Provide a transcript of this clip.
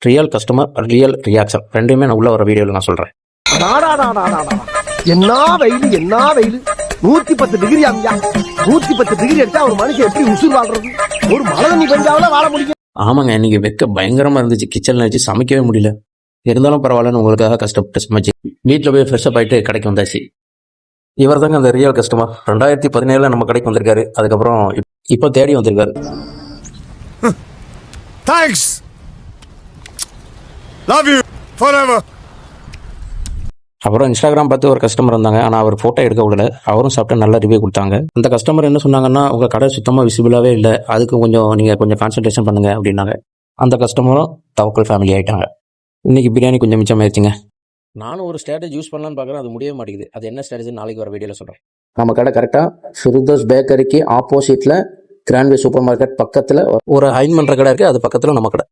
Real customer, real reaction ரெண்டுமே நான் உள்ள வர வீடியோவில் நான் சொல்கிறேன். என்ன வெயில், என்ன வெயில்! 110 டிகிரி அம்யா, 110 டிகிரி எடுத்தா ஒரு மனுஷன் எப்படி உசுர் வாழ்றது? ஒரு மழை தண்ணி பெஞ்சாவில வாழ முடியும். ஆமாங்க, இன்னைக்கு வெக்க பயங்கரமாக இருந்துச்சு. கிச்சனில் வச்சு சமைக்கவே முடியல. இருந்தாலும் பரவாயில்லன்னு உங்களுக்காக கஷ்டப்பட்டு சமைச்சு வீட்டில் போய் ஃப்ரெஷ்ஷப் ஆகிட்டு கடைக்கு வந்தாச்சு. இவர் தாங்க அந்த ரியல் கஸ்டமர். 2017 நம்ம கடைக்கு வந்திருக்காரு. அதுக்கப்புறம் இப்போ தேடி வந்திருக்காரு. Thanks, love you forever. அப்புறம் இன்ஸ்டாகிராம் பார்த்து ஒரு கஸ்டமர் இருந்தாங்க. ஆனால் அவர் ஃபோட்டோ எடுக்க விடல. அவரும் சாப்பிட்டு நல்ல ரிவ்யூ கொடுத்தாங்க. அந்த கஸ்டமர் என்ன சொன்னாங்கன்னா, உங்கள் கடை சுத்தமாக விசிபிளாகவே இல்லை, அதுக்கு நீங்கள் கொஞ்சம் கான்சன்ட்ரேஷன் பண்ணுங்க அப்படின்னாங்க. அந்த கஸ்டமரும் தவக்கல் ஃபேமிலி ஆகிட்டாங்க. இன்றைக்கி பிரியாணி கொஞ்சம் மிச்சமாகிடுச்சிங்க. நானும் ஒரு ஸ்ட்ராட்டஜி யூஸ் பண்ணலான்னு பார்க்குறேன், அது முடியவே மாட்டேங்குது. அது என்ன ஸ்ட்ராட்டஜி நாளைக்கு வர வீடியோவில் சொல்கிறேன். நம்ம கடை கரெக்டாக ஃபிர்தோஸ் பேக்கரிக்கு ஆப்போசிட்டில் கிராண்ட்வே சூப்பர் மார்க்கெட் பக்கத்தில் ஒரு அயன் பண்ணுற கடை இருக்குது. அது பக்கத்தில் நம்ம கடை.